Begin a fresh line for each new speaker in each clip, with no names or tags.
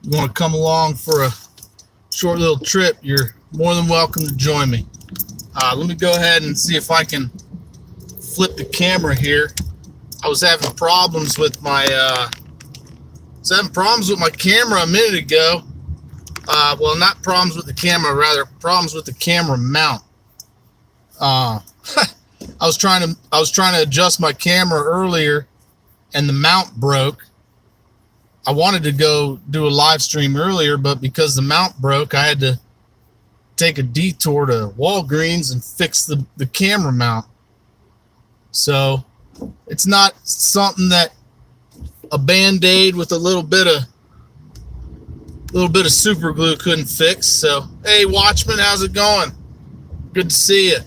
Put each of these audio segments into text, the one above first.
you want to come along for a short little trip, you're more than welcome to join me. Let me go ahead and see if I can flip the camera here. I was having problems with my camera a minute ago. Well, not problems with the camera, rather problems with the camera mount. I was trying to adjust my camera earlier, and the mount broke. I wanted to go do a live stream earlier, but because the mount broke, I had to take a detour to Walgreens and fix the camera mount. So it's not something that a Band-Aid with a little bit of super glue couldn't fix. So, hey, Watchman, how's it going? Good to see you.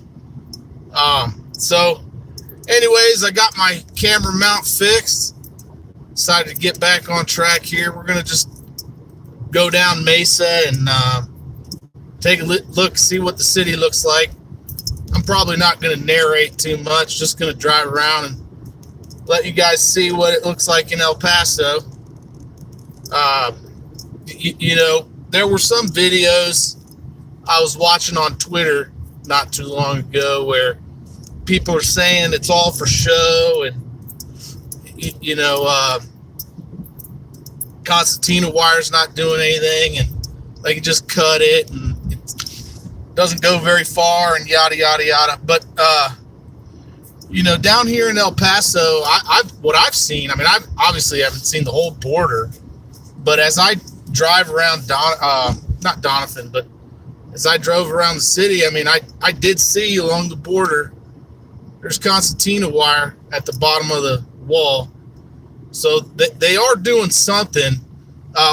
So anyways, I got my camera mount fixed. Decided to get back on track here. We're going to just go down Mesa and take a look, see what the city looks like. I'm probably not going to narrate too much, just going to drive around and let you guys see what it looks like in El Paso. You know, there were some videos I was watching on Twitter not too long ago where people are saying it's all for show, and you know, concertina wire's not doing anything, and they can just cut it and it doesn't go very far, and yada yada yada. But you know, down here in El Paso, what I've seen, I mean, I obviously haven't seen the whole border, but as I drive around not Donovan, but as I drove around the city, I mean, I did see along the border there's concertina wire at the bottom of the wall. So they are doing something.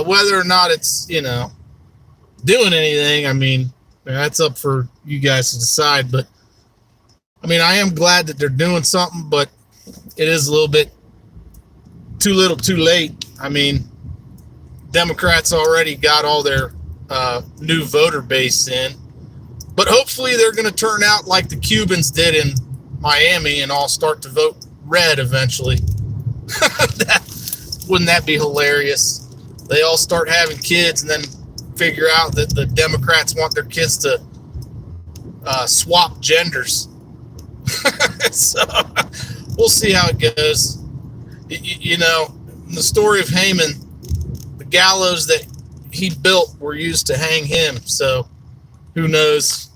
Whether or not it's, you know, doing anything, I mean, that's up for you guys to decide. But I mean, I am glad that they're doing something, but it is a little bit too little too late. I mean, Democrats already got all their new voter base in, but hopefully they're going to turn out like the Cubans did in Miami and all start to vote red eventually. Wouldn't that be hilarious? They all start having kids and then figure out that the Democrats want their kids to swap genders. So we'll see how it goes. You know, the story of Haman, the gallows that he built were used to hang him. So who knows?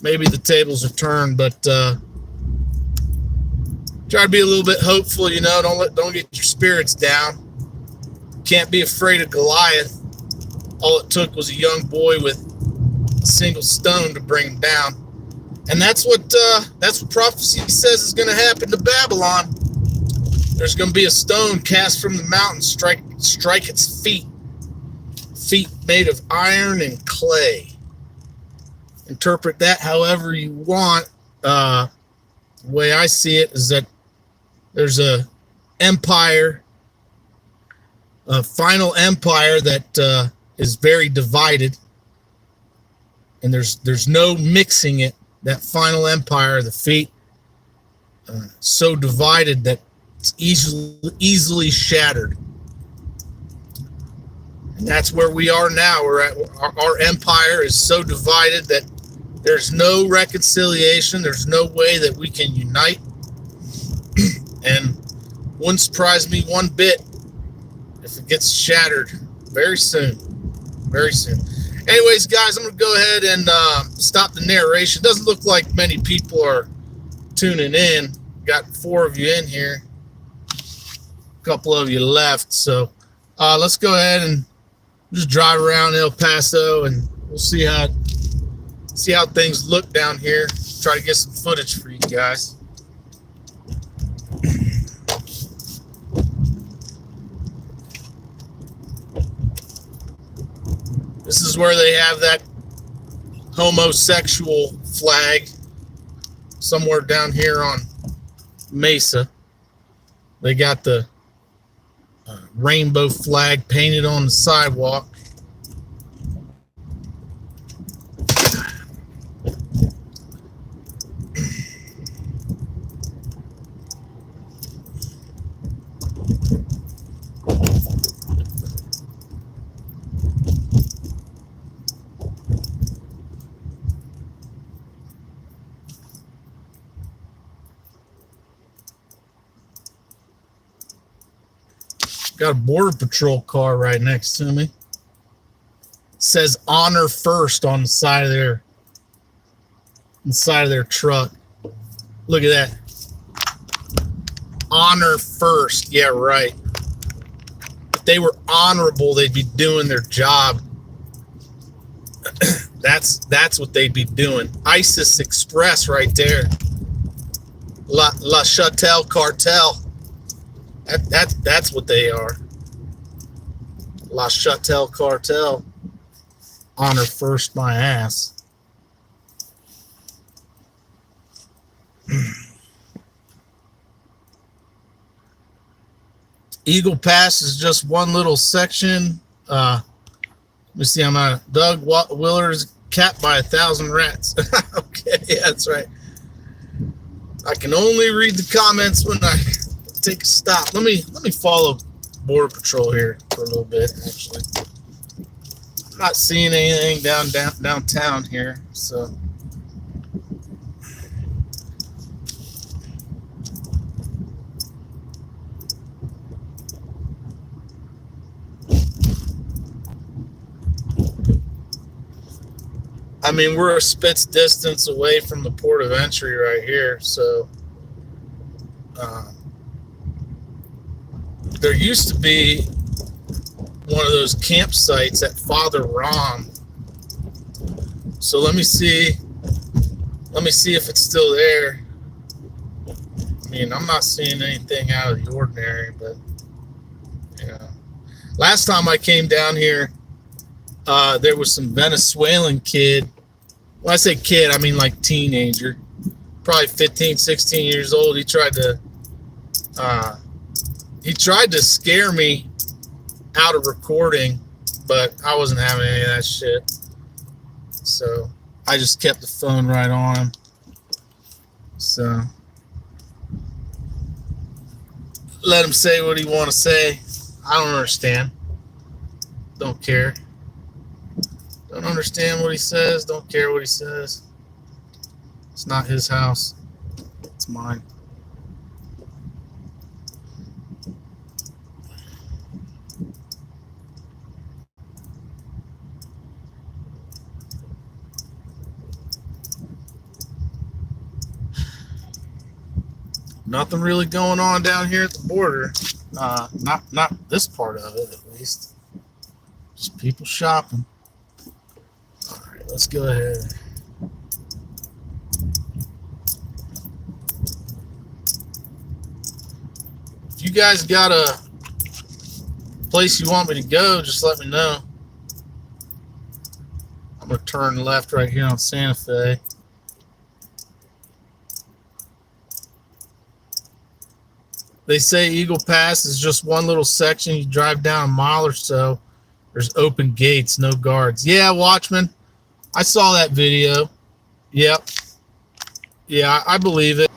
Maybe the tables are turned, but try to be a little bit hopeful, you know. Don't get your spirits down. Can't be afraid of Goliath. All it took was a young boy with a single stone to bring him down. And that's what prophecy says is going to happen to Babylon. There's going to be a stone cast from the mountain, strike its feet made of iron and clay. Interpret that however you want. The way I see it is that there's a empire, a final empire that is very divided, and there's no mixing it. That final empire, the fate, so divided that it's easily shattered. And that's where we are now. We're at our empire is so divided that there's no reconciliation. There's no way that we can unite. And wouldn't surprise me one bit if it gets shattered very soon. Very soon. Anyways, guys, I'm going to go ahead and stop the narration. Doesn't look like many people are tuning in. Got 4 of you in here. A couple of you left. So let's go ahead and just drive around El Paso, and we'll see how things look down here. Try to get some footage for you guys. This is where they have that homosexual flag somewhere down here on Mesa. They got the rainbow flag painted on the sidewalk. Got a border patrol car right next to me. It says "Honor First" on the side of their truck. Look at that. Honor first. Yeah, right. If they were honorable, they'd be doing their job. That's what they'd be doing. ISIS Express right there. La Chatelle Cartel. That's what they are. La Chatelle Cartel. Honor first my ass. Eagle Pass is just one little section. Let me see. I'm on Doug Willer's capped by 1,000 rats. Okay, yeah, that's right. I can only read the comments when I take a stop. Let me follow Border Patrol here for a little bit. Actually, I'm not seeing anything downtown here, so. I mean, we're a spit's distance away from the port of entry right here, so there used to be one of those campsites at Father Rom. So let me see if it's still there. I mean, I'm not seeing anything out of the ordinary, but you know, last time I came down here, there was some Venezuelan kid. When I say kid, I mean like teenager, probably 15, 16 years old. He tried to scare me out of recording, but I wasn't having any of that shit. So I just kept the phone right on him. So let him say what he want to say. I don't understand. Don't care. Don't understand what he says. Don't care what he says. It's not his house. It's mine. Nothing really going on down here at the border. Not this part of it, at least. Just people shopping. All right, let's go ahead. If you guys got a place you want me to go, just let me know. I'm going to turn left right here on Santa Fe. They say Eagle Pass is just one little section. You drive down a mile or so. There's open gates, no guards. Yeah, Watchman. I saw that video. Yep. Yeah, I believe it.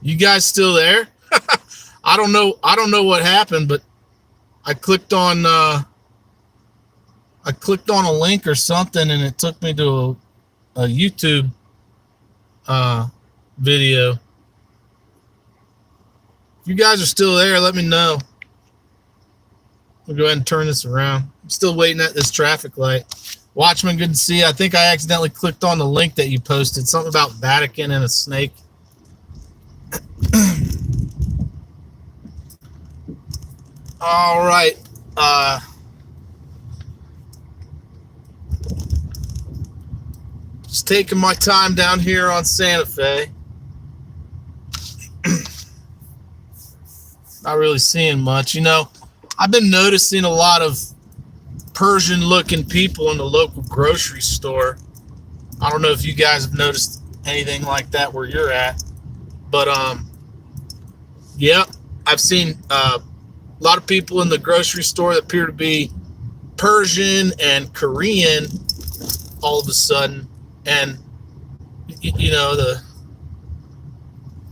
You guys still there? I don't know what happened, but I clicked on a link or something, and it took me to a YouTube video. If you guys are still there, let me know. We'll go ahead and turn this around. I'm still waiting at this traffic light. Watchman, good to see you. I think I accidentally clicked on the link that you posted. Something about Vatican and a snake. All right. Just taking my time down here on Santa Fe. Not really seeing much. You know, I've been noticing a lot of Persian-looking people in the local grocery store. I don't know if you guys have noticed anything like that where you're at. But, yeah, I've seen a lot of people in the grocery store that appear to be Persian and Korean all of a sudden. And, you know, the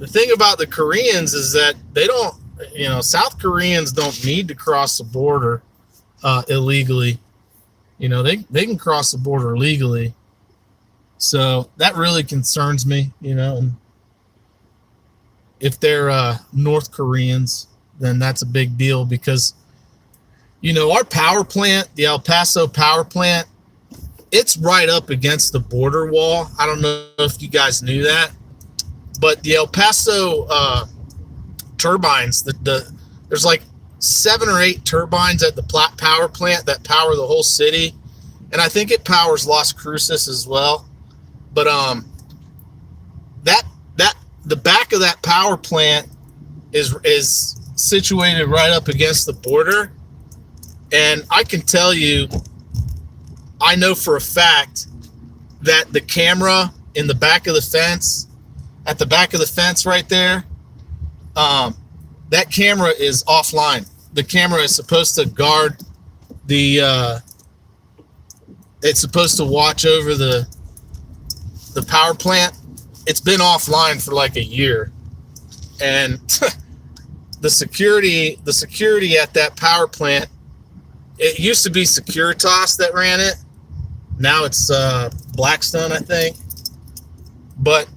thing about the Koreans is that they don't, you know, South Koreans don't need to cross the border illegally. You know, they can cross the border legally. So that really concerns me, you know. And if they're North Koreans, then that's a big deal because You know, our power plant, the El Paso power plant, it's right up against the border wall. I don't know if you guys knew that, but the El Paso turbines, there's like 7 or 8 turbines at the power plant that power the whole city, and I think it powers Las Cruces as well. But that the back of that power plant is situated right up against the border, and I can tell you, I know for a fact that the camera in the back of the fence, at the back of the fence right there, that camera is offline. The camera is supposed to guard the, it's supposed to watch over the power plant. It's been offline for like a year. And the security at that power plant, it used to be Securitas that ran it. Now it's Blackstone, I think. But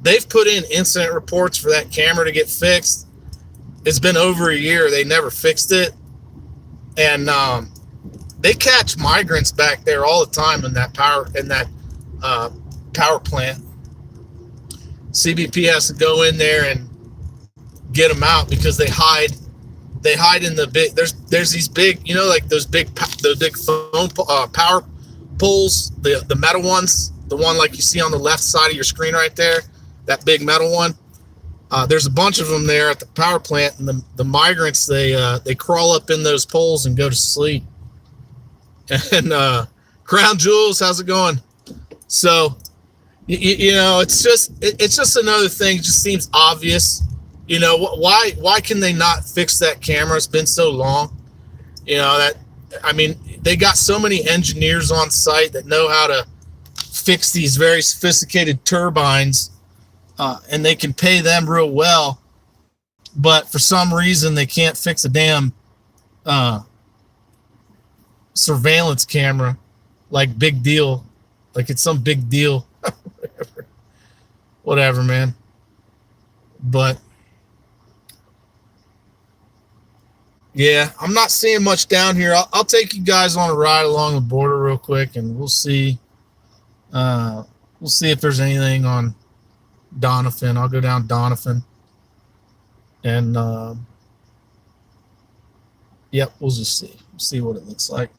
they've put in incident reports for that camera to get fixed. It's been over a year. They never fixed it. And they catch migrants back there all the time in that power plant. CBP has to go in there and get them out because they hide in the big, there's these big, you know, like those big phone power poles, the metal ones, the one like you see on the left side of your screen right there, that big metal one. There's a bunch of them there at the power plant, and the migrants, they crawl up in those poles and go to sleep. And Crown Jewels, how's it going? So you know, it's just another thing. It just seems obvious. You know, why can they not fix that camera? It's been so long. You know, that, I mean, they got so many engineers on site that know how to fix these very sophisticated turbines, and they can pay them real well. But for some reason, they can't fix a damn surveillance camera. Like, big deal. Like it's some big deal. Whatever, man. But yeah, I'm not seeing much down here. I'll take you guys on a ride along the border real quick, and we'll see. We'll see if there's anything on Doniphan. I'll go down Doniphan, and yep, we'll just see what it looks like.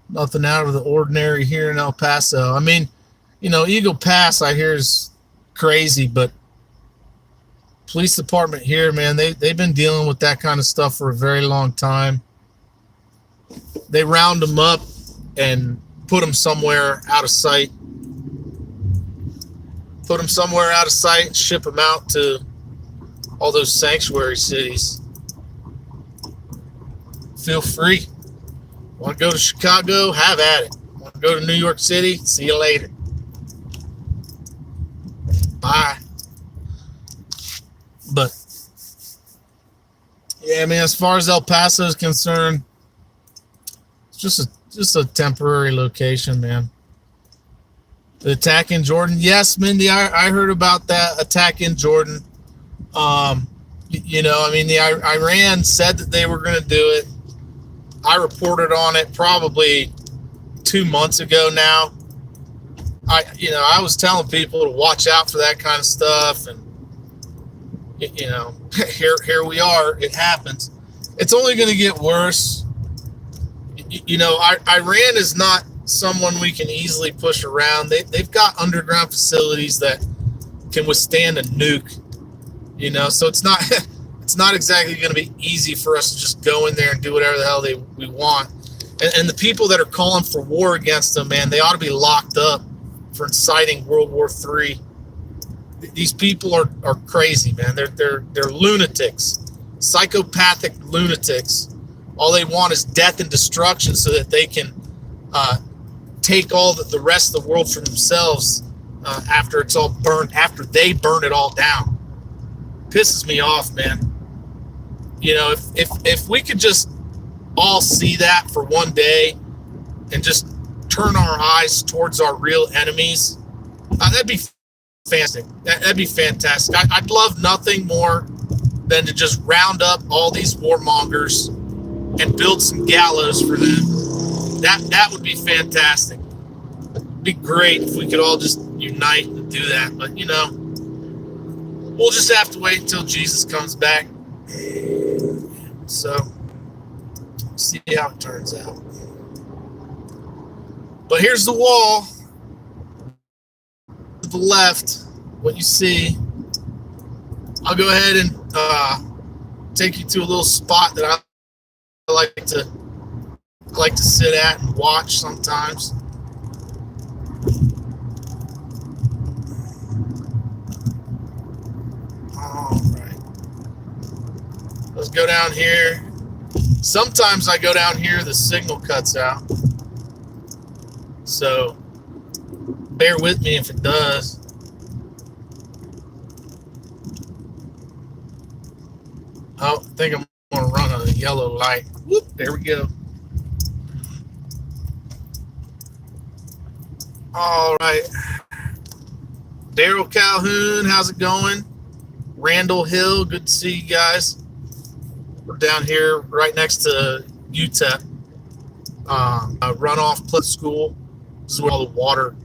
Nothing out of the ordinary here in El Paso. I mean, you know, Eagle Pass, I hear, is crazy, but police department here, man, they've been dealing with that kind of stuff for a very long time. They round them up and put them somewhere out of sight. Put them somewhere out of sight and ship them out to all those sanctuary cities. Feel free. Want to go to Chicago? Have at it. Want to go to New York City? See you later. Bye. But yeah, I mean, as far as El Paso is concerned, it's just a temporary location, man. The attack in Jordan, yes, Mindy, I heard about that attack in Jordan. You know, I mean, the Iran said that they were going to do it. I reported on it probably 2 months ago now. I was telling people to watch out for that kind of stuff, and you know, here we are. It happens. It's only going to get worse. You know, Iran is not someone we can easily push around. They've got underground facilities that can withstand a nuke. You know, so it's not exactly going to be easy for us to just go in there and do whatever the hell we want. And the people that are calling for war against them, man, they ought to be locked up for inciting World War III. These people are crazy, man. They're lunatics, psychopathic lunatics. All they want is death and destruction so that they can take all the rest of the world for themselves after it's all burned, after they burn it all down. Pisses me off, man. You know, if we could just all see that for one day and just turn our eyes towards our real enemies, that'd be fantastic. That'd be fantastic. I'd love nothing more than to just round up all these warmongers and build some gallows for them. That would be fantastic. It'd be great if we could all just unite and do that. But, you know, we'll just have to wait until Jesus comes back. So, see how it turns out. But here's the wall. To the left, what you see. I'll go ahead and take you to a little spot that I like to sit at and watch sometimes. All right. Let's go down here. Sometimes I go down here, the signal cuts out. So bear with me if it does. Oh, I think I'm going to run a yellow light. Whoop, there we go. All right. Daryl Calhoun, how's it going? Randall Hill, good to see you guys. We're down here right next to UTEP, Runoff Plus School. This is where all the water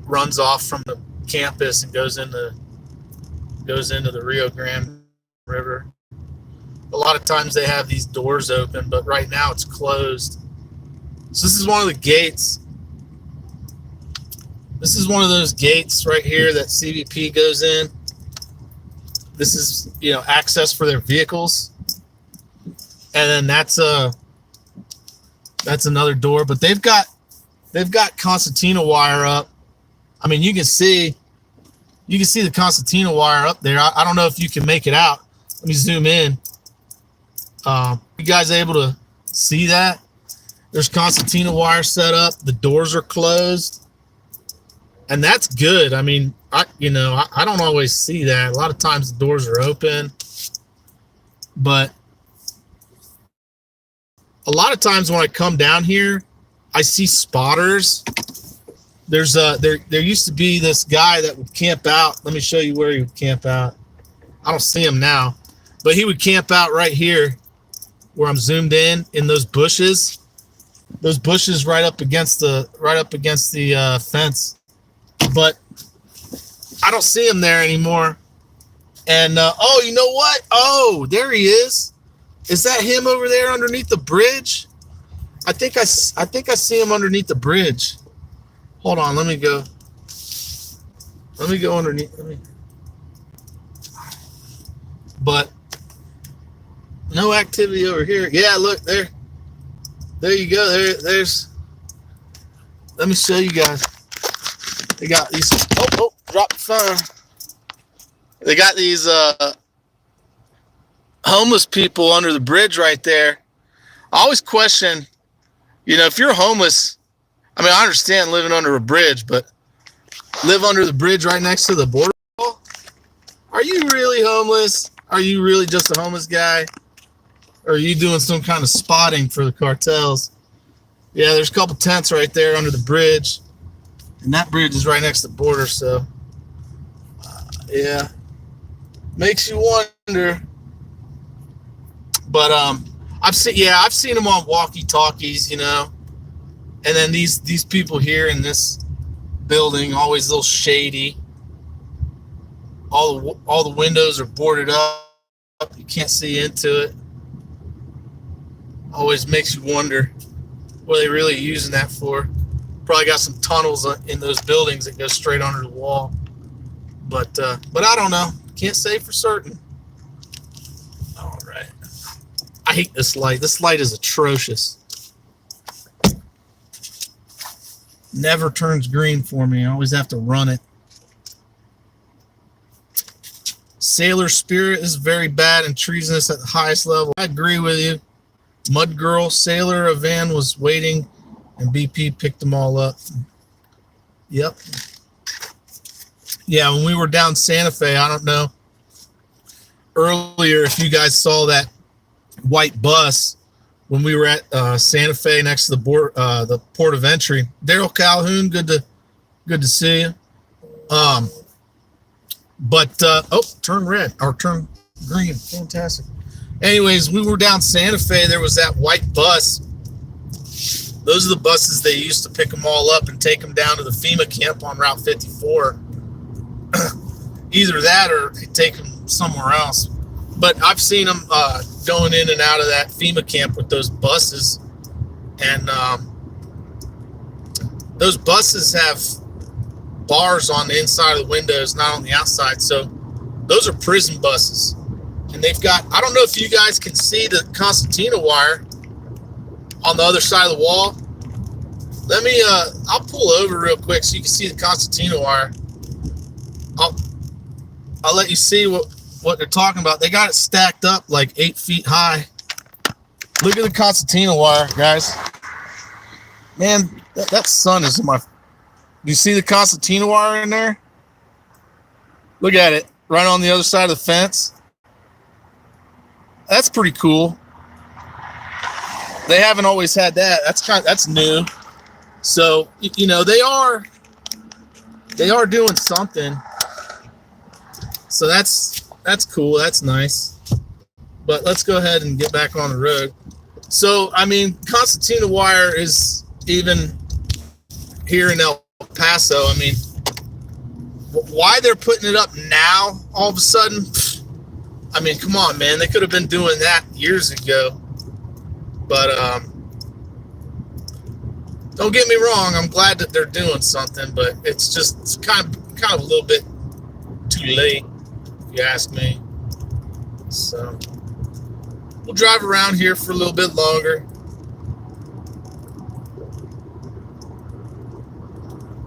runs off from the campus and goes into the Rio Grande River. A lot of times they have these doors open, but right now it's closed. So this is one of the gates. This is one of those gates right here that CBP goes in. This is, you know, access for their vehicles. And then that's another door, but they've got concertina wire up. I mean, you can see the concertina wire up there. I don't know if you can make it out. Let me zoom in. You guys able to see that? There's concertina wire set up. The doors are closed. And that's good. I mean, I don't always see that. A lot of times the doors are open. But a lot of times when I come down here, I see spotters. There used to be this guy that would camp out. Let me show you where he would camp out. I don't see him now, but he would camp out right here where I'm zoomed in those bushes. Those bushes right up against the fence. But I don't see him there anymore. And oh, you know what? Oh, there he is. Is that him over there underneath the bridge? I think I see him underneath the bridge. Hold on, let me go underneath. But no activity over here. Yeah, look there. There you go. There's. Let me show you guys. They got these. Oh, drop the phone. They got these homeless people under the bridge right there. I always question, if you're homeless, I mean, I understand living under a bridge, but live under the bridge right next to the border wall? Are you really homeless? Are you really just a homeless guy? Or are you doing some kind of spotting for the cartels? Yeah, there's a couple tents right there under the bridge. And that bridge is right next to the border, so yeah, makes you wonder. But I've seen them on walkie-talkies, and then these people here in this building always a little shady. All the windows are boarded up. You can't see into it. Always makes you wonder what are they really using that for. Probably got some tunnels in those buildings that go straight under the wall. But I don't know. Can't say for certain. All right. I hate this light. This light is atrocious. Never turns green for me. I always have to run it. Sailor Spirit is very bad and treasonous at the highest level. I agree with you. Mud Girl, Sailor, a van was waiting and BP picked them all up. Yep. Yeah, when we were down Santa Fe, I don't know earlier if you guys saw that white bus when we were at Santa Fe next to the port of entry. Daryl Calhoun, good to see you. But turn red or turn Green, fantastic. Anyways, we were down Santa Fe. There was that white bus. Those are the buses they used to pick them all up and take them down to the FEMA camp on Route 54. Either that or they take them somewhere else. But I've seen them going in and out of that FEMA camp with those buses. And those buses have bars on the inside of the windows, not on the outside. So those are prison buses. And they've got, I don't know if you guys can see the concertina wire on the other side of the wall. Let me, I'll pull over real quick so you can see the concertina wire. I'll let you see what they're talking about. They got it stacked up like 8 feet high. Look at the concertina wire, guys. Man, that sun is in my... You see the concertina wire in there? Look at it, right on the other side of the fence. That's pretty cool. They haven't always had that. That's new. So, you know, they are doing something. So that's cool. That's nice. But let's go ahead and get back on the road. So, I mean, concertina wire is even here in El Paso. I mean, why they're putting it up now all of a sudden? I mean, come on, man. They could have been doing that years ago. But don't get me wrong. I'm glad that they're doing something, but it's kind of a little bit too late, if you ask me. So we'll drive around here for a little bit longer.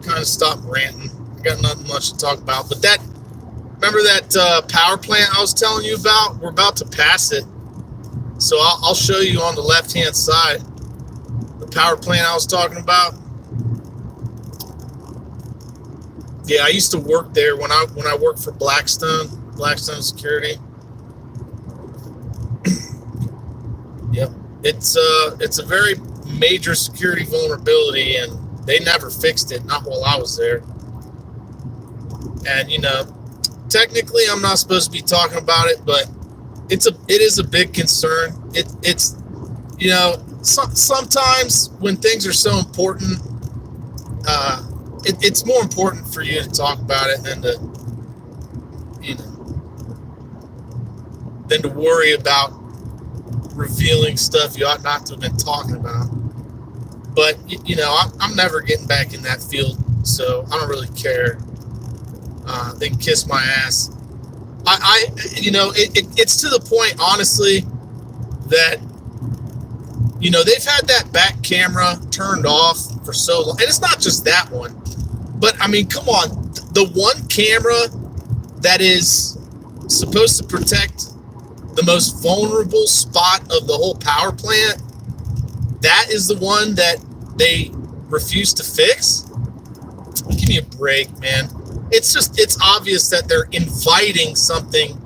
Kind of stop ranting. I got nothing much to talk about, but remember that power plant I was telling you about? We're about to pass it. So I'll show you on the left-hand side the power plant I was talking about. Yeah, I used to work there when I worked for Blackstone Security. Yep, it's a very major security vulnerability, and they never fixed it. Not while I was there. And you know, technically, I'm not supposed to be talking about it, but it is a big concern. It's you know, sometimes when things are so important, it's more important for you to talk about it than to worry about revealing stuff you ought not to have been talking about. But you know, I'm never getting back in that field, so I don't really care. They can kiss my ass. You know, it's to the point, honestly, that, you know, they've had that back camera turned off for so long. And it's not just that one. But, I mean, come on. The one camera that is supposed to protect the most vulnerable spot of the whole power plant, that is the one that they refuse to fix? Give me a break, man. It's obvious that they're inviting something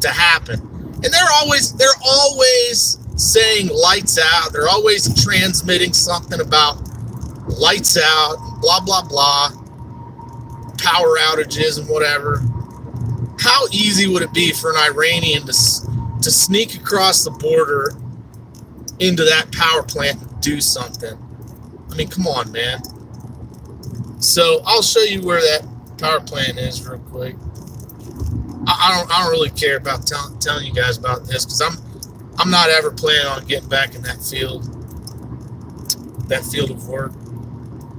to happen. And they're always saying lights out. They're always transmitting something about lights out, blah, blah, blah, power outages and whatever. How easy would it be for an Iranian to sneak across the border into that power plant and do something? I mean, come on, man. So I'll show you where that power plant is real quick. I don't really care about telling you guys about this, because I'm not ever planning on getting back in that field of work.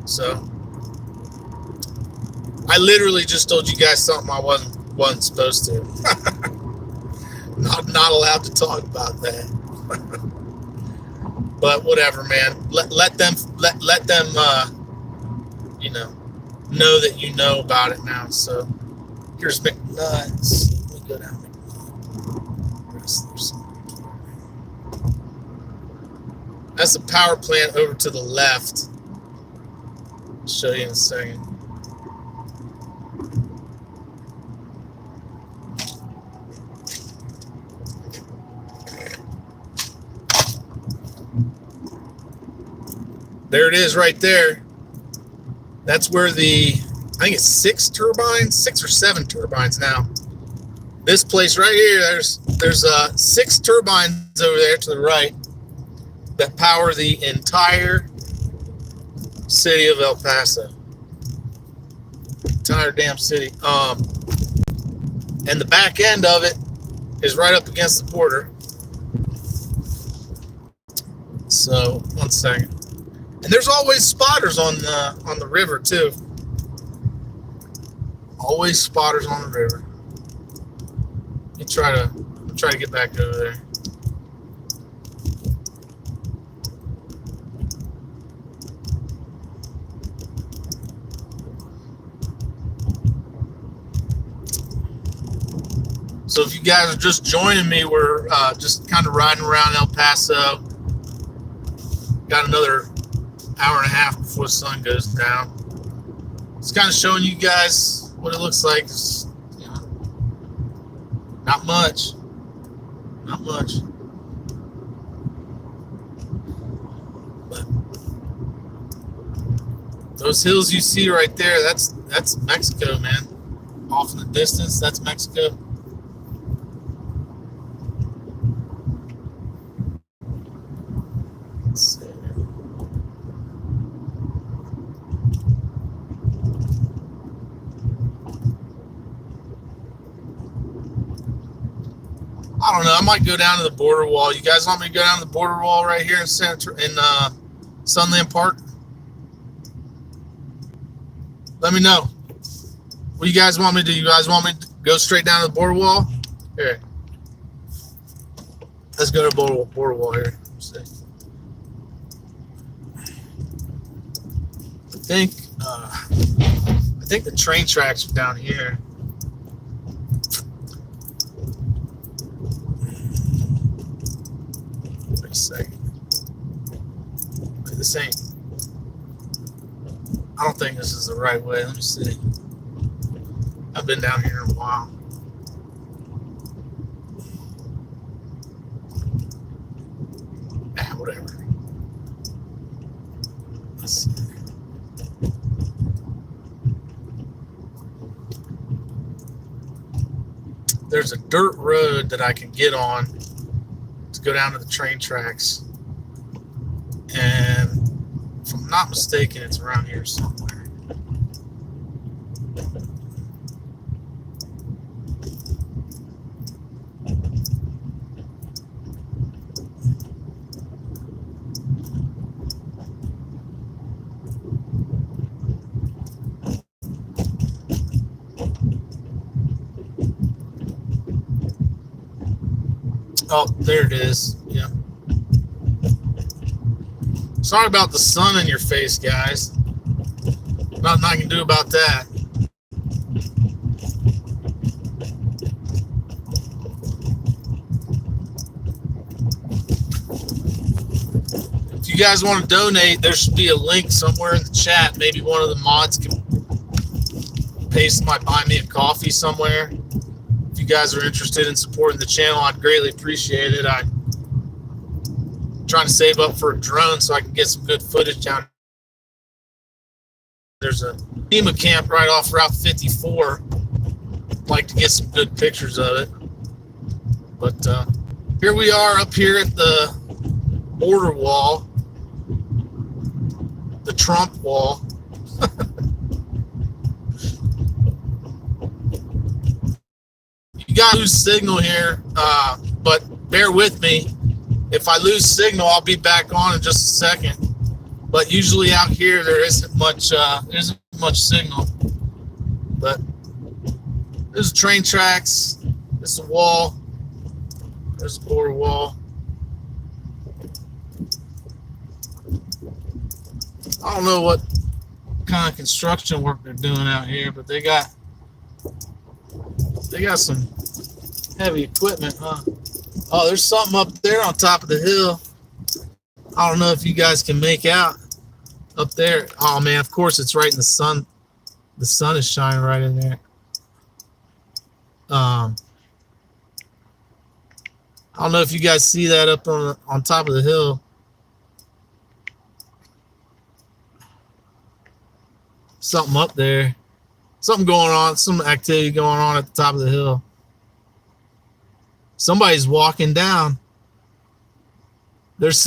So I literally just told you guys something I wasn't supposed to. not allowed to talk about that. But whatever, man. Let them you know that you know about it now. So here's McNuts. Let me go down McNuts. That's the power plant over to the left. I'll show you in a second. There it is right there. That's where I think it's 6 or 7 turbines now This place right here, there's 6 turbines over there to the right that power the entire city of El Paso. Entire damn city. And the back end of it is right up against the border. So 1 second. And there's always spotters on the river too. Always spotters on the river. Let me try to get back over there. So if you guys are just joining me, we're just kind of riding around El Paso. Got another hour and a half before the sun goes down. It's kind of showing you guys what it looks like. It's, you know, not much. Not much. But those hills you see right there, that's Mexico, man. Off in the distance, that's Mexico. Let's see. I don't know. I might go down to the border wall. You guys want me to go down to the border wall right here in Sunland Park? Let me know. What do you guys want me to do? You guys want me to go straight down to the border wall? Here. Let's go to the border wall here. Let's see. I think the train tracks are down here. Wait a second. Wait, this ain't. I don't think this is the right way. Let me see. I've been down here in a while. Whatever. Let's see. There's a dirt road that I can get on to go down to the train tracks. And if I'm not mistaken, it's around here somewhere. Oh, there it is. Yeah. Sorry about the sun in your face, guys. Nothing I can do about that. If you guys want to donate, there should be a link somewhere in the chat. Maybe one of the mods can paste my buy me a coffee somewhere. If you guys are interested in supporting the channel, I'd greatly appreciate it. I'm trying to save up for a drone so I can get some good footage down. There's a FEMA camp right off Route 54. I'd like to get some good pictures of it. But here we are up here at the border wall, the Trump wall. You got to lose signal here, but bear with me. If I lose signal, I'll be back on in just a second. But usually out here there isn't much signal. But there's train tracks. There's a wall. There's a border wall. I don't know what kind of construction work they're doing out here, but they got some heavy equipment, huh? Oh, there's something up there on top of the hill. I don't know if you guys can make out up there. Oh man, of course it's right in the sun. The sun is shining right in there. I don't know if you guys see that up on top of the hill. Something up there. Something going on. Some activity going on at the top of the hill. Somebody's walking down. There's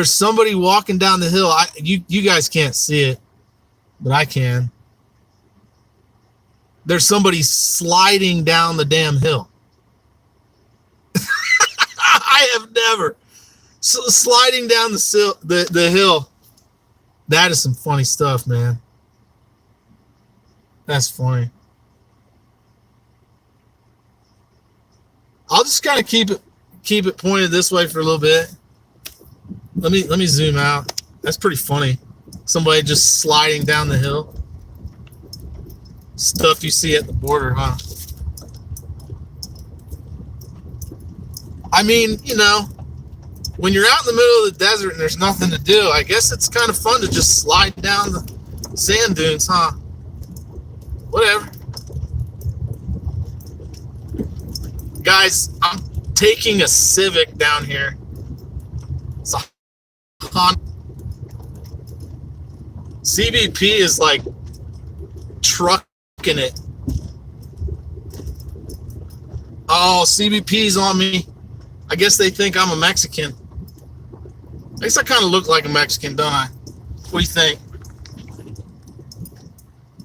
somebody walking down the hill. You guys can't see it, but I can. There's somebody sliding down the damn hill. I have never sliding down the hill. That is some funny stuff, man. That's funny. I'll just kind of keep it pointed this way for a little bit. Let me zoom out. That's pretty funny. Somebody just sliding down the hill. Stuff you see at the border, huh? I mean, you know, when you're out in the middle of the desert and there's nothing to do, I guess it's kind of fun to just slide down the sand dunes, huh? Whatever. Guys, I'm taking a Civic down here. It's a Honda. CBP is like trucking it. Oh, CBP's on me. I guess they think I'm a Mexican. I guess I kind of look like a Mexican, don't I? What do you think?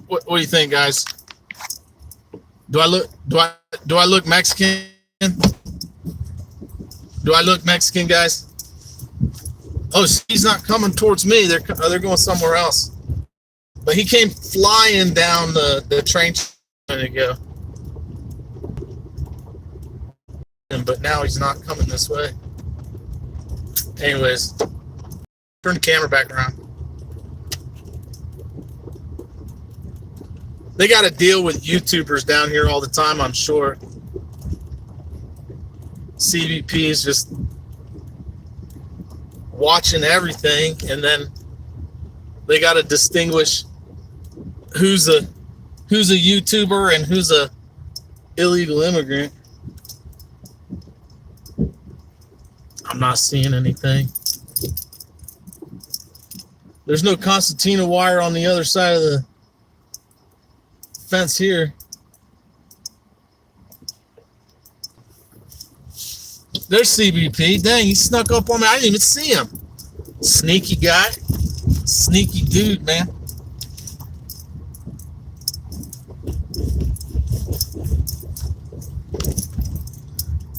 What do you think, guys? Do I look Mexican? Do I look Mexican, guys? Oh, he's not coming towards me. They're going somewhere else. But he came flying down the train a minute ago. But now he's not coming this way. Anyways, turn the camera back around. They got to deal with YouTubers down here all the time, I'm sure. CBP is just watching everything, and then they got to distinguish who's a YouTuber and who's a illegal immigrant. I'm not seeing anything. There's no concertina wire on the other side of the fence here. There's CBP. Dang, he snuck up on me. I didn't even see him. Sneaky guy. Sneaky dude, man.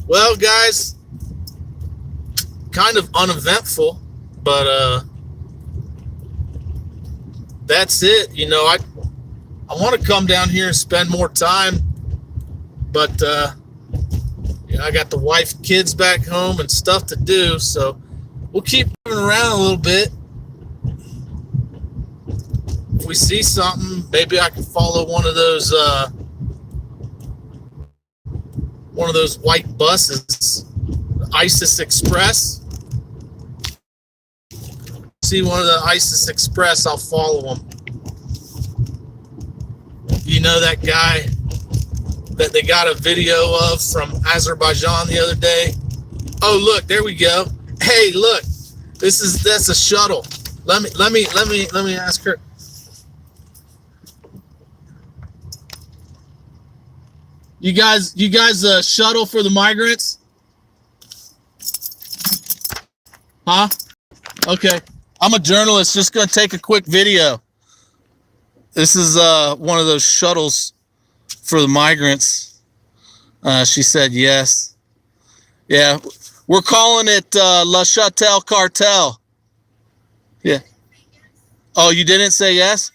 Well, guys, kind of uneventful, but that's it. You know, I want to come down here and spend more time, but you know, I got the wife, kids back home, and stuff to do, so we'll keep moving around a little bit. If we see something, maybe I can follow one of those white buses, the ISIS Express. See one of the ISIS Express, I'll follow them. You know that guy that they got a video of from Azerbaijan the other day? Oh, look, there we go. Hey, look, that's a shuttle. Let me ask her. You guys shuttle for the migrants? Huh? Okay. I'm a journalist, just going to take a quick video. This is one of those shuttles for the migrants. She said yes. Yeah, we're calling it La Chatelle Cartel. Yeah. Oh, you didn't say yes?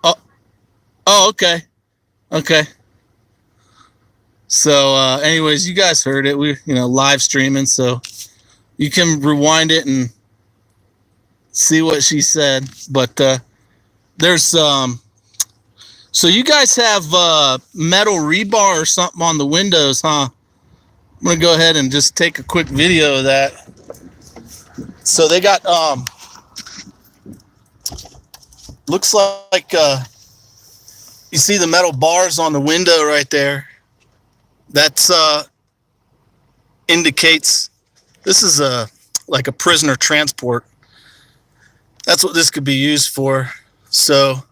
Oh, okay. Okay. So, anyways, you guys heard it. We, live streaming, so you can rewind it and see what she said. But there's so you guys have metal rebar or something on the windows, huh? I'm gonna go ahead and just take a quick video of that. So they got looks like you see the metal bars on the window right there. That's indicates this is like a prisoner transport. That's what this could be used for. So,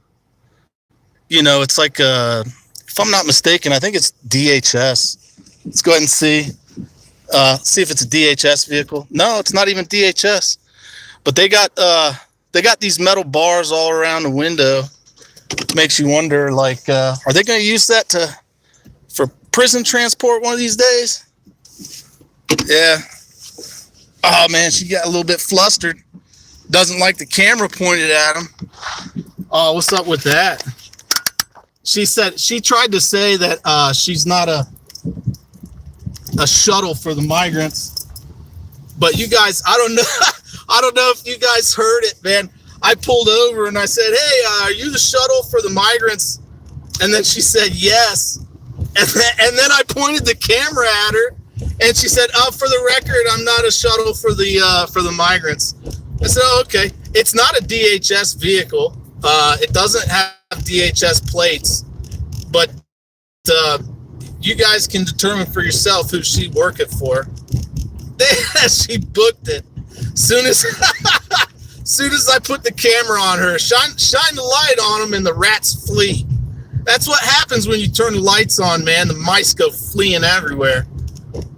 it's like if I'm not mistaken, I think it's DHS. Let's go ahead and see if it's a DHS vehicle. No, it's not even DHS. But they got these metal bars all around the window. Makes you wonder, like, are they going to use that for prison transport one of these days? Yeah. Oh man, she got a little bit flustered. Doesn't like the camera pointed at him. Oh, what's up with that? She said she tried to say that she's not a shuttle for the migrants. But you guys, I don't know if you guys heard it, man. I pulled over and I said, "Hey, are you the shuttle for the migrants?" And then she said, "Yes." And then I pointed the camera at her, and she said, "Oh, for the record, I'm not a shuttle for the migrants." I said, "Oh, okay. It's not a DHS vehicle. It doesn't have DHS plates, but you guys can determine for yourself who she working for." She booked it. Soon as I put the camera on her, shine the light on them, and the rats flee. That's what happens when you turn the lights on, man. The mice go fleeing everywhere.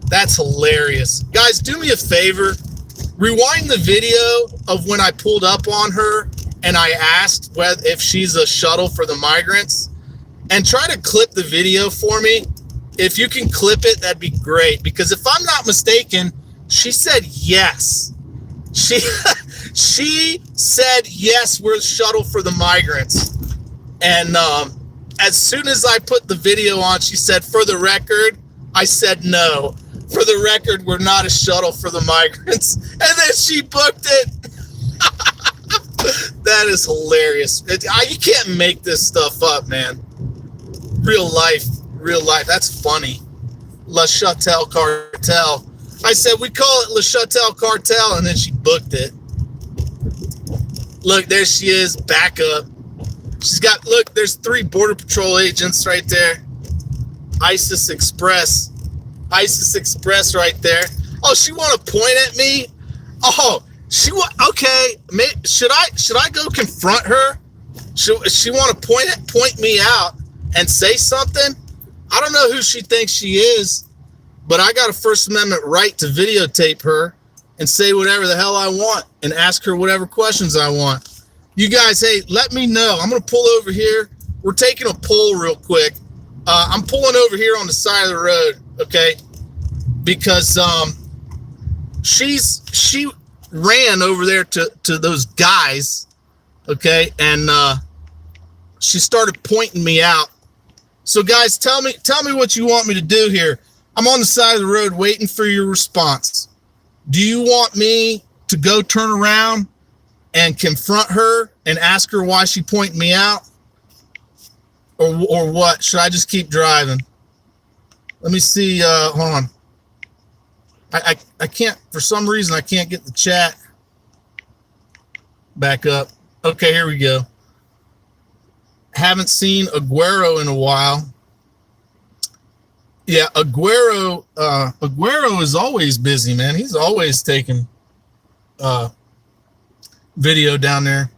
That's hilarious. Guys, do me a favor. Rewind the video of when I pulled up on her and I asked if she's a shuttle for the migrants, and try to clip the video for me. If you can clip it, that'd be great, because if I'm not mistaken, she said yes. She said yes, we're a shuttle for the migrants. And as soon as I put the video on, she said, "For the record," I said, "No. For the record, we're not a shuttle for the migrants." And then she booked it. That is hilarious. You can't make this stuff up, man. Real life. That's funny. Le Chatel Cartel. I said, "We call it Le Chatel Cartel," and then she booked it. Look, there she is, back up. Look, there's 3 Border Patrol agents right there. ISIS Express right there. Oh, she want to point at me? Oh, okay. Should I go confront her? She want to point me out and say something? I don't know who she thinks she is, but I got a First Amendment right to videotape her and say whatever the hell I want and ask her whatever questions I want. You guys, hey, let me know. I'm going to pull over here. We're taking a poll real quick. I'm pulling over here on the side of the road, okay? Because she ran over there to those guys, okay? And she started pointing me out. So guys, tell me what you want me to do here. I'm on the side of the road waiting for your response. Do you want me to go turn around and confront her and ask her why she pointed me out? Or what? Should I just keep driving? Let me see. Hold on. I can't, for some reason, I can't get the chat back up. Okay, here we go. Haven't seen Aguero in a while. Yeah, Aguero is always busy, man. He's always taking video down there.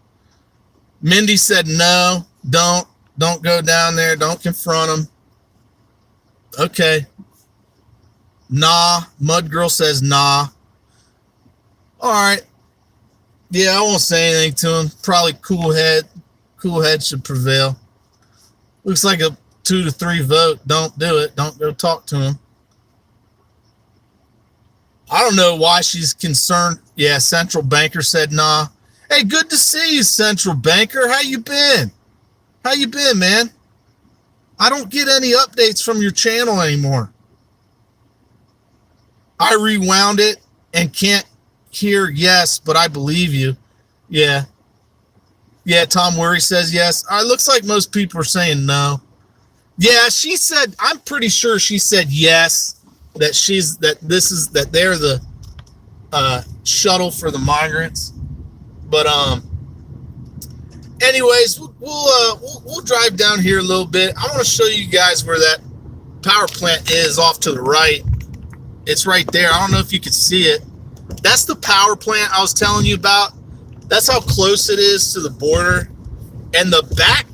Mindy said no, don't go down there. Don't confront him. Okay. Nah. Mud Girl says nah. All right. Yeah, I won't say anything to him. Probably cool head should prevail. Looks like a 2 to 3 vote. Don't do it. Don't go talk to him. I don't know why she's concerned. Yeah, Central Banker said nah. Hey, good to see you, Central Banker. How you been? How you been, man? I don't get any updates from your channel anymore. I rewound it and can't hear yes, but I believe you. Yeah. Yeah, Tom Worry says yes. It looks like most people are saying no. Yeah, she said, I'm pretty sure she said yes, that they're the shuttle for the migrants. But anyways, we'll drive down here a little bit. I want to show you guys where that power plant is off to the right. It's right there. I don't know if you can see it. That's the power plant I was telling you about. That's how close it is to the border. And the back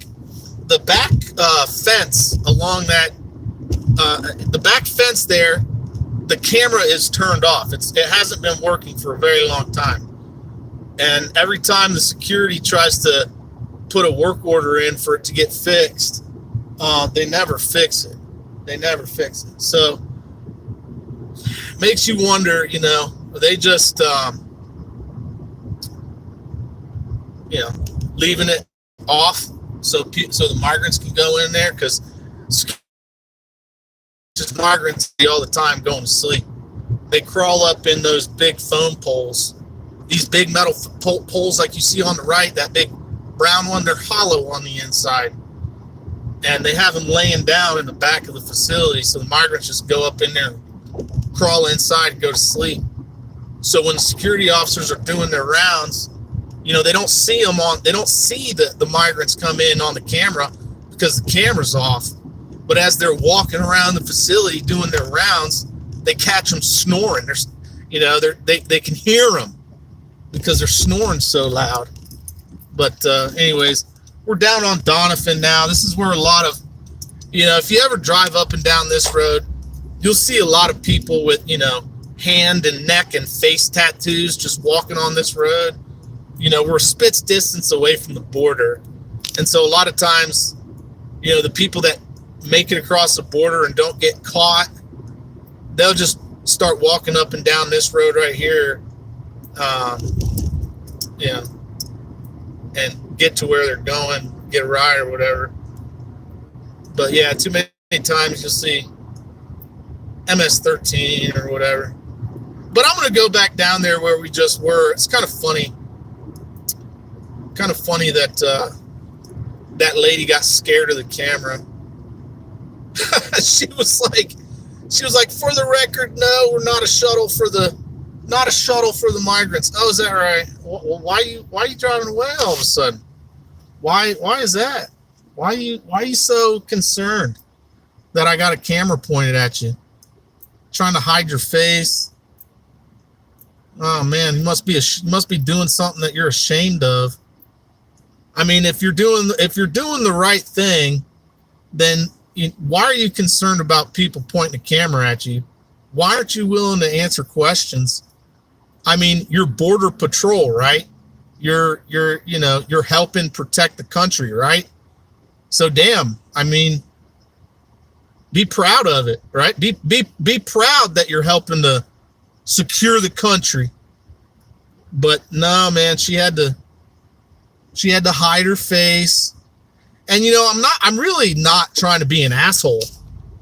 fence along the back fence there, the camera is turned off. It hasn't been working for a very long time. And every time the security tries to put a work order in for it to get fixed, they never fix it. So makes you wonder, are they just, leaving it off so the migrants can go in there? Because just migrants all the time going to sleep. They crawl up in those big phone poles, these big metal poles like you see on the right, that big brown one, they're hollow on the inside. And they have them laying down in the back of the facility, so the migrants just go up in there and crawl inside and go to sleep. So when the security officers are doing their rounds, they don't see the migrants come in on the camera because the camera's off. But as they're walking around the facility doing their rounds, they catch them snoring. They can hear them because they're snoring so loud. But anyways, we're down on Donovan now. This is where a lot of, if you ever drive up and down this road, you'll see a lot of people with, hand and neck and face tattoos just walking on this road. We're a spit's distance away from the border. And so a lot of times, the people that make it across the border and don't get caught, they'll just start walking up and down this road right here, and get to where they're going, get a ride or whatever. But yeah, too many times you'll see MS-13 or whatever. But I'm going to go back down there where we just were. It's kind of funny that that lady got scared of the camera. She was like, for the record, no, we're not a shuttle for the migrants. Oh, is that right? Well, why are you driving away all of a sudden? Why is that? Why are you so concerned that I got a camera pointed at you? Trying to hide your face? Oh man, you must be doing something that you're ashamed of. I mean, if you're doing the right thing, then why are you concerned about people pointing a camera at you? Why aren't you willing to answer questions? I mean, you're border patrol, right? You're helping protect the country, right? So damn, I mean, be proud of it, right? Be proud that you're helping to secure the country. But no, man, she had to hide her face. And I'm really not trying to be an asshole.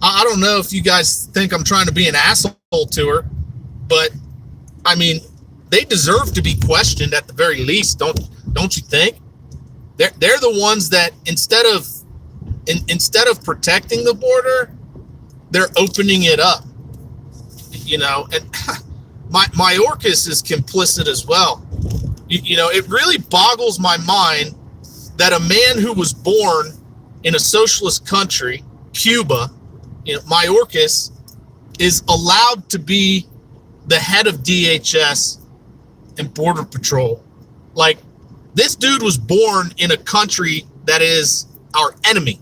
I don't know if you guys think I'm trying to be an asshole to her, but I mean, they deserve to be questioned at the very least, don't you think? They're the ones that instead of protecting the border, they're opening it up. And Mayorkas is complicit as well. It really boggles my mind that a man who was born in a socialist country, Cuba, Mayorkas, is allowed to be the head of DHS and Border Patrol. Like, this dude was born in a country that is our enemy,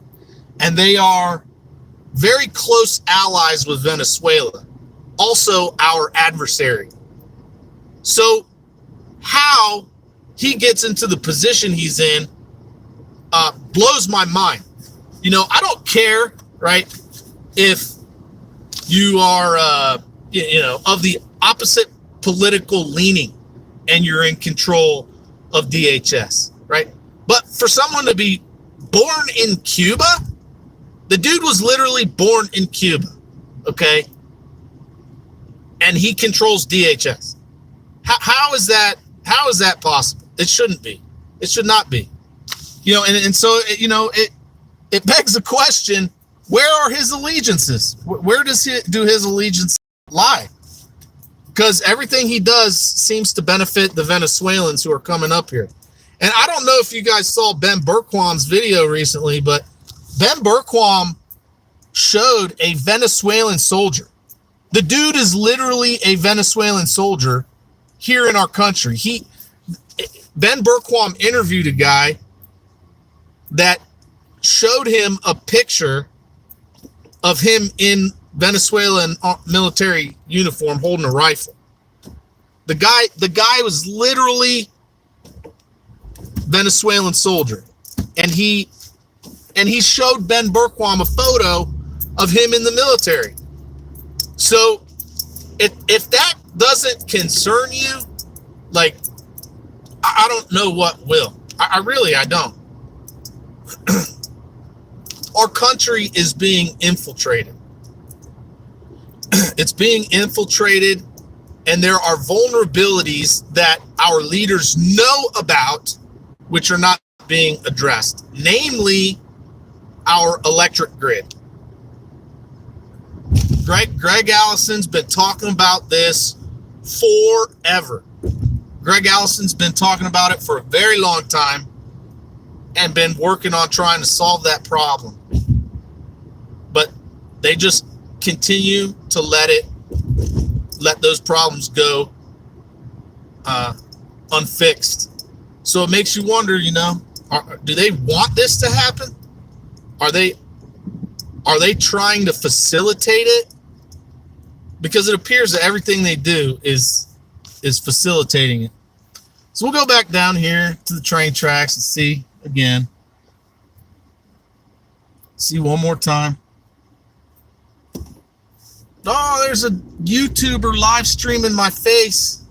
and they are very close allies with Venezuela, also our adversary. So how he gets into the position he's in blows my mind. I don't care, right, if you are, of the opposite political leaning and you're in control of DHS, right? But for someone to be born in Cuba, the dude was literally born in Cuba, okay? And he controls DHS. How is that possible? It shouldn't be. It should not be. And so it begs the question, where are his allegiances? Where does his allegiance lie? Because everything he does seems to benefit the Venezuelans who are coming up here. And I don't know if you guys saw Ben Berquam's video recently, but Ben Berquam showed a Venezuelan soldier. The dude is literally a Venezuelan soldier here in our country. Ben Berquam interviewed a guy that showed him a picture of him in Venezuelan military uniform holding a rifle. The guy was literally Venezuelan soldier, and he showed Ben Bergquam a photo of him in the military. So if that doesn't concern you, like, I don't know what will. I really don't. Our country is being infiltrated. It's being infiltrated, and there are vulnerabilities that our leaders know about, which are not being addressed, namely our electric grid. Greg Allison's been talking about this forever. Greg Allison's been talking about it for a very long time and been working on trying to solve that problem. But they just continue to let those problems go unfixed. So it makes you wonder, do they want this to happen? Are they trying to facilitate it? Because it appears that everything they do is facilitating it. So we'll go back down here to the train tracks and see again. See one more time. Oh, there's a YouTuber live streaming my face.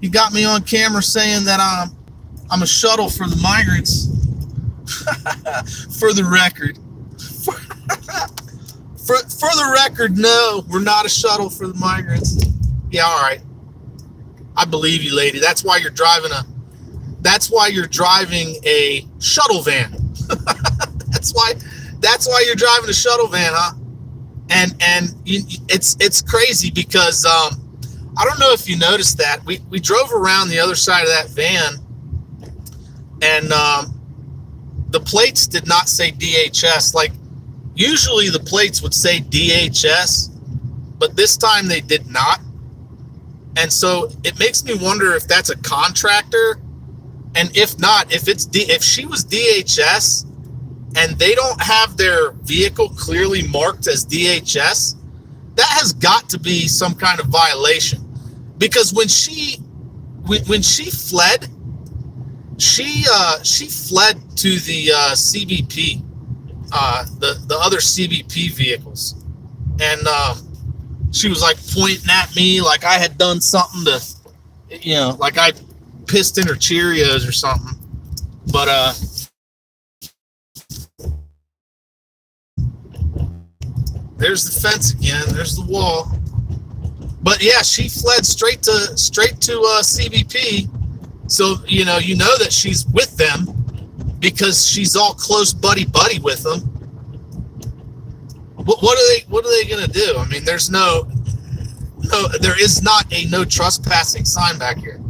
He got me on camera saying that I'm a shuttle for the migrants. For the record. For the record, no, we're not a shuttle for the migrants. Yeah, all right. I believe you, lady. That's why you're driving a shuttle van. That's why you're driving a shuttle van, huh? And it's crazy because I don't know if you noticed that we drove around the other side of that van, and the plates did not say DHS. Like, usually the plates would say DHS, but this time they did not. And so it makes me wonder if that's a contractor, and if not, if she was DHS and they don't have their vehicle clearly marked as DHS, that has got to be some kind of violation. Because when she fled, she fled to the CBP, the other CBP vehicles, and she was like pointing at me like I had done something to, like I pissed in her Cheerios or something. But there's the fence again. There's the wall. But yeah, she fled straight to CBP. So you know that she's with them because she's all close buddy with them. What are they gonna do? I mean, there is not a no trespassing sign back here.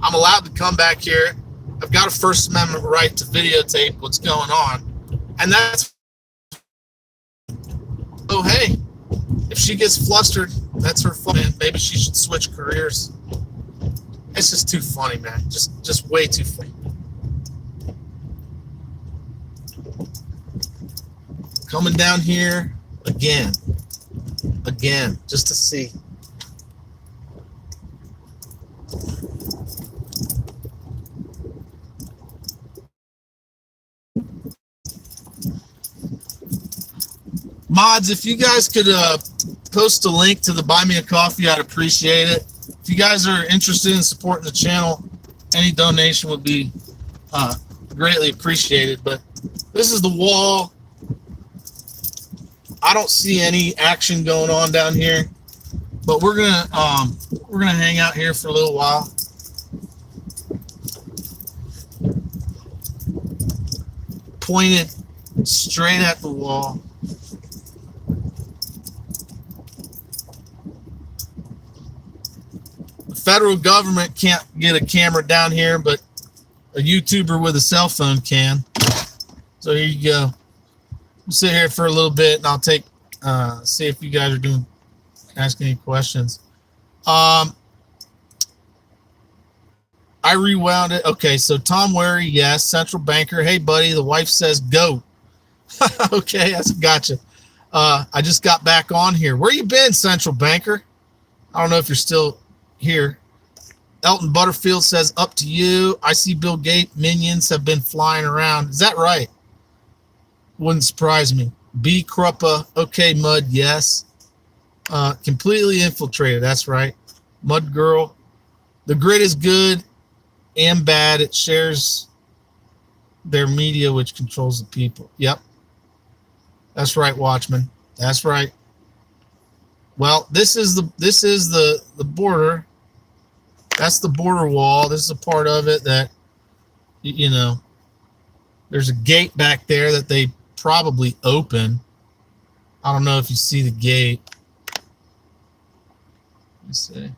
I'm allowed to come back here. I've got a First Amendment right to videotape what's going on, and that's. Oh, hey, if she gets flustered, that's her fault, man. Maybe she should switch careers. It's just too funny, man. Just way too funny. Coming down here again, just to see. Mods, if you guys could post a link to the Buy Me a Coffee, I'd appreciate it. If you guys are interested in supporting the channel, any donation would be greatly appreciated. But this is the wall. I don't see any action going on down here, but we're gonna hang out here for a little while. Pointed straight at the wall. The federal government can't get a camera down here, but a YouTuber with a cell phone can. So here you go. We'll sit here for a little bit, and I'll take see if you guys are asking any questions. I rewound it. Okay, so Tom Wary, yes. Central banker, hey buddy, the wife says go. Okay, that's gotcha. I just got back on here. Where you been, Central Banker? I don't know if you're still here. Elton Butterfield says, up to you. I see Bill Gates minions have been flying around. Is that right? Wouldn't surprise me. B. Kruppa. Okay, Mud. Yes. Completely infiltrated. That's right. Mud Girl. The grid is good and bad. It shares their media, which controls the people. Yep. That's right, Watchman. That's right. Well, this is the border. That's the border wall. This is a part of it that, you know, there's a gate back there that they probably open. I don't know if you see the gate. Let's see.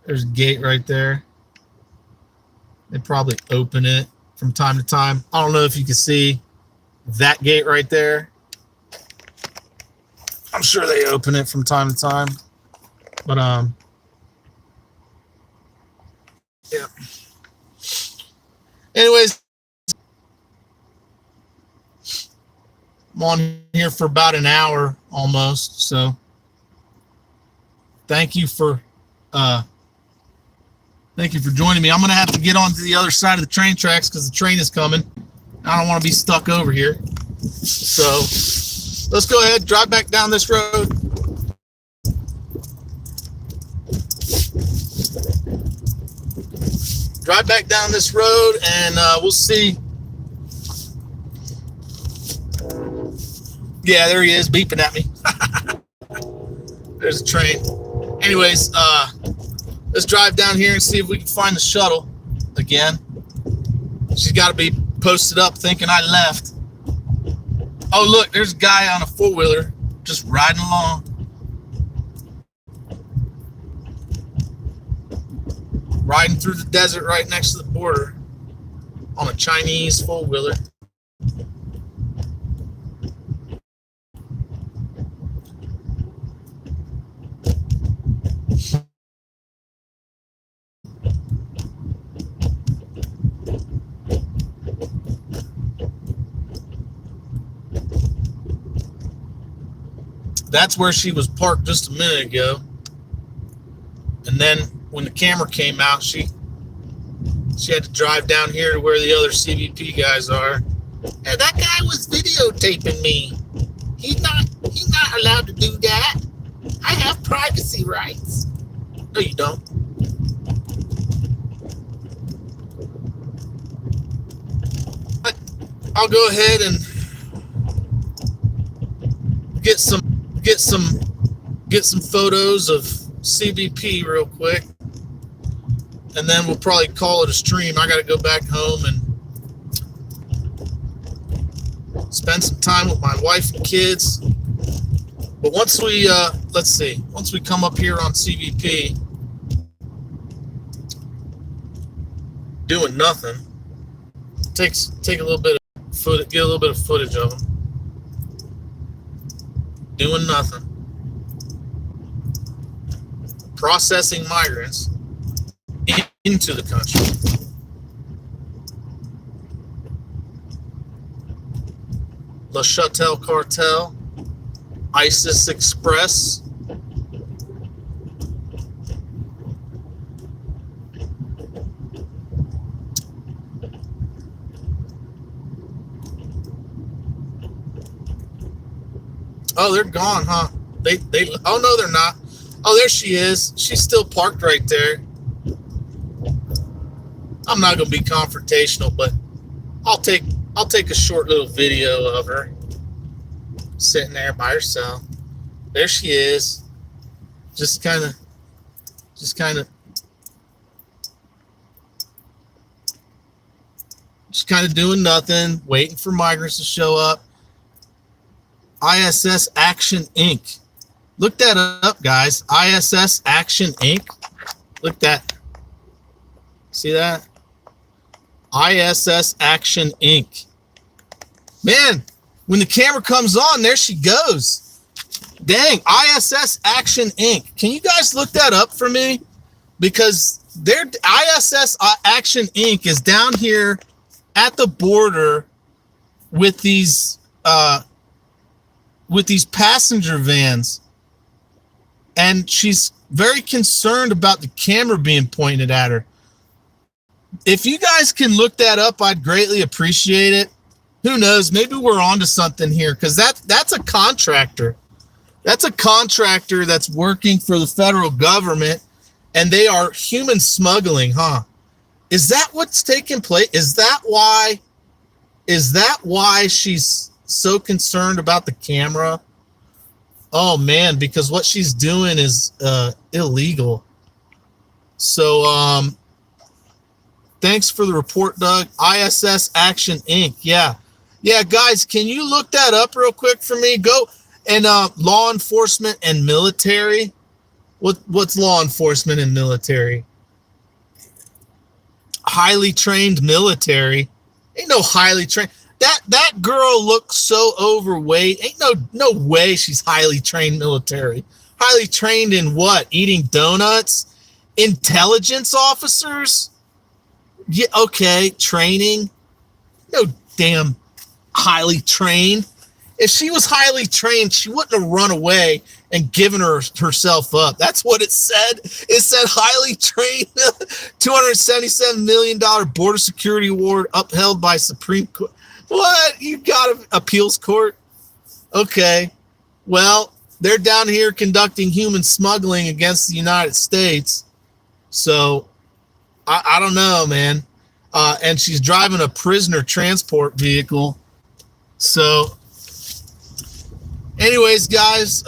There's a gate right there. They probably open it from time to time. I don't know if you can see that gate right there. I'm sure they open it from time to time. But yeah. Anyways, I'm on here for about an hour almost, so thank you for joining me. I'm gonna have to get on to the other side of the train tracks because the train is coming. I don't want to be stuck over here. So let's go ahead, drive back down this road. Drive back down this road, and we'll see. Yeah, there he is, beeping at me. There's a train. Anyways, let's drive down here and see if we can find the shuttle again. She's got to be posted up thinking I left. Oh, look, there's a guy on a four-wheeler just riding along. Riding through the desert right next to the border on a Chinese four-wheeler. That's where she was parked just a minute ago. And then when the camera came out, she had to drive down here to where the other CBP guys are. And that guy was videotaping me. He's not allowed to do that. I have privacy rights. No, you don't. But I'll go ahead and get some photos of CBP real quick, and then we'll probably call it a stream. I got to go back home and spend some time with my wife and kids. But once we once we come up here on CBP doing nothing, take a little bit of footage, get a little bit of footage of them doing nothing, processing migrants into the country. Le Chatel Cartel, ISIS Express, oh, they're gone, huh? They oh no, they're not. Oh, there she is. She's still parked right there. I'm not gonna be confrontational, but I'll take a short little video of her sitting there by herself. There she is. Just kind of doing nothing, waiting for migrants to show up. ISS Action Inc. Look that up, guys. ISS Action Inc. Look that. See that? ISS Action Inc. Man, when the camera comes on, there she goes. Dang, ISS Action Inc. Can you guys look that up for me? Because their ISS Action Inc. is down here at the border with these passenger vans, and she's very concerned about the camera being pointed at her. If you guys can look that up, I'd greatly appreciate it. Who knows? Maybe we're onto something here, because that's a contractor. That's a contractor that's working for the federal government, and they are human smuggling, huh? Is that what's taking place? Is that why she's so concerned about the camera? Oh man, because what she's doing is illegal. So thanks for the report, Doug. ISS Action Inc. Yeah, guys, can you look that up real quick for me? Go and law enforcement and military. What's law enforcement and military? Highly trained military. Ain't no highly trained. That girl looks so overweight. Ain't no way she's highly trained military. Highly trained in what? Eating donuts? Intelligence officers? Yeah, okay, training. No damn highly trained. If she was highly trained, she wouldn't have run away and given herself up. That's what it said. It said highly trained, $277 million border security award upheld by Supreme Court. What? You got an appeals court? Okay. Well, they're down here conducting human smuggling against the United States. So I don't know, man. And she's driving a prisoner transport vehicle. So anyways, guys,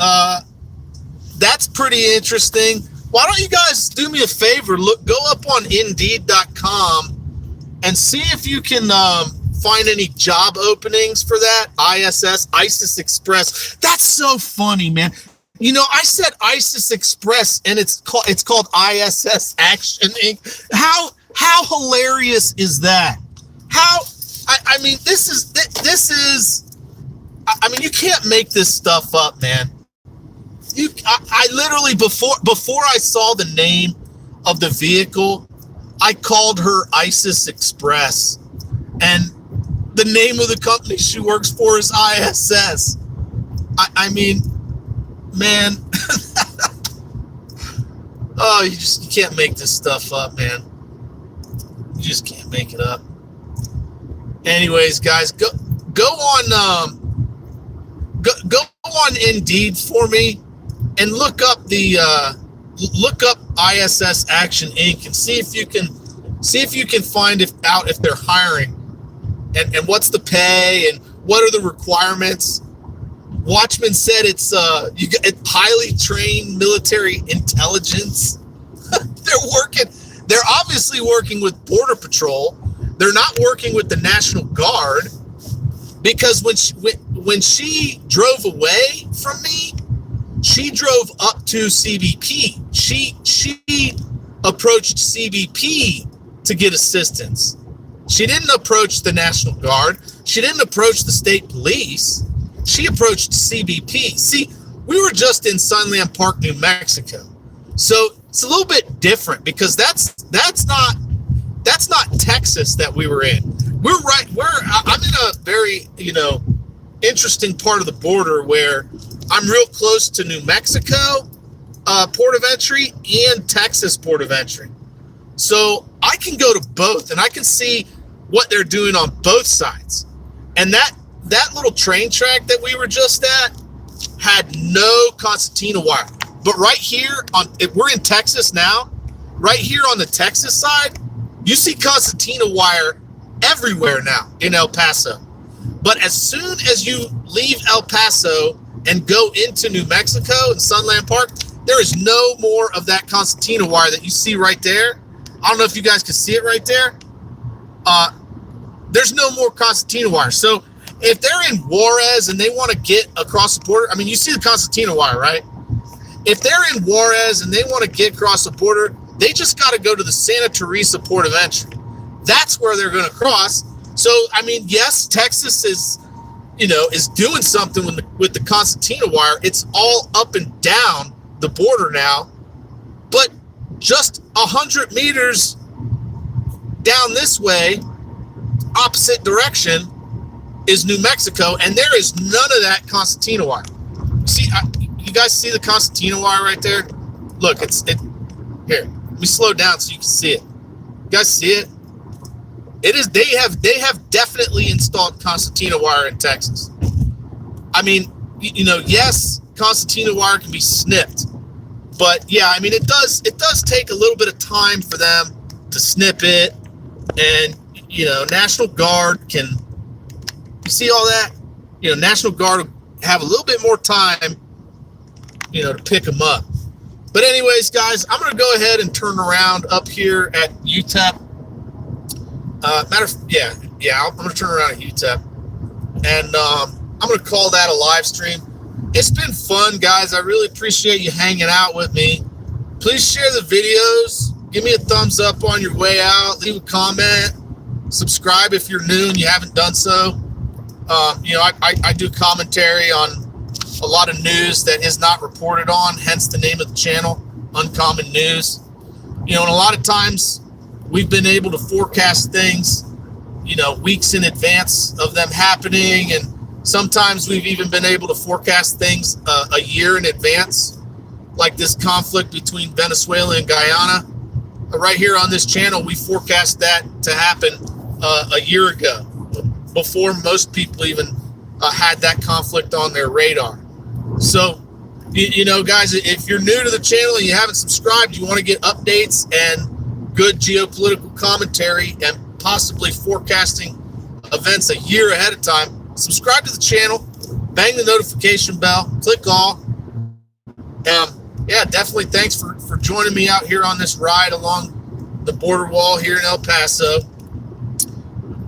that's pretty interesting. Why don't you guys do me a favor? Go up on Indeed.com and see if you can find any job openings for that. ISIS Express. That's so funny, man. You know, I said ISIS Express, and it's called ISS Action Inc. How hilarious is that? I mean, this is. I mean, you can't make this stuff up, man. I literally before I saw the name of the vehicle, I called her ISIS Express, and the name of the company she works for is ISS. I mean, man, oh, you can't make this stuff up, man. You just can't make it up. Anyways, guys, go on Indeed for me and look up ISS Action Inc. and see if you can find out if they're hiring and what's the pay and what are the requirements. Watchman said it's highly trained military intelligence. They're obviously working with Border Patrol. They're not working with the National Guard, because when she drove away from me, she drove up to CBP. She approached CBP to get assistance. She didn't approach the National Guard. She didn't approach the state police. She approached CBP. See, we were just in Sunland Park, New Mexico. So it's a little bit different, because that's not Texas that we were in. I'm in a very, interesting part of the border where I'm real close to New Mexico port of entry and Texas port of entry. So I can go to both and I can see what they're doing on both sides. And that little train track that we were just at had no concertina wire. But right here we're in Texas now, right here on the Texas side, you see concertina wire everywhere now in El Paso. But as soon as you leave El Paso and go into New Mexico and Sunland Park, there is no more of that concertina wire that you see right there. I don't know if you guys can see it right there. There's no more concertina wire. So if they're in Juarez and they want to get across the border, I mean, you see the concertina wire, right? If they're in Juarez and they want to get across the border, they just got to go to the Santa Teresa port of entry. That's where they're going to cross. So, I mean, yes, Texas is doing something with the concertina wire. It's all up and down the border now. But just 100 meters down this way, opposite direction, is New Mexico, and there is none of that concertina wire. See, you guys see the concertina wire right there? Look, here. Let me slow down so you can see it. You guys see it? It is. They have definitely installed concertina wire in Texas. I mean, yes, concertina wire can be snipped, but yeah, I mean, it does take a little bit of time for them to snip it, and National Guard can. You see all that? National Guard will have a little bit more time, to pick them up. But anyways, guys, I'm going to go ahead and turn around up here at UTEP. I'm going to turn around at UTEP, and I'm going to call that a live stream. It's been fun, guys. I really appreciate you hanging out with me. Please share the videos. Give me a thumbs up on your way out. Leave a comment. Subscribe if you're new and you haven't done so. I do commentary on a lot of news that is not reported on, hence the name of the channel, Uncommon News. And a lot of times we've been able to forecast things, weeks in advance of them happening, and sometimes we've even been able to forecast things a year in advance, like this conflict between Venezuela and Guyana. Right here on this channel, we forecast that to happen a year ago, before most people even had that conflict on their radar. So, guys, if you're new to the channel and you haven't subscribed, you want to get updates and good geopolitical commentary and possibly forecasting events a year ahead of time, subscribe to the channel, bang the notification bell, click all. Definitely thanks for joining me out here on this ride along the border wall here in El Paso.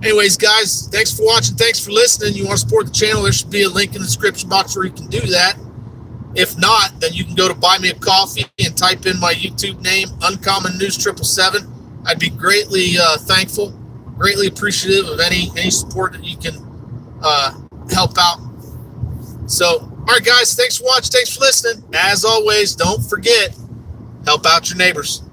Anyways, guys, thanks for watching. Thanks for listening. You want to support the channel, there should be a link in the description box where you can do that. If not, then you can go to Buy Me a Coffee and type in my YouTube name, Uncommon News 777. I'd be greatly thankful, greatly appreciative of any support that you can help out. So, all right, guys, thanks for watching. Thanks for listening. As always, don't forget, help out your neighbors.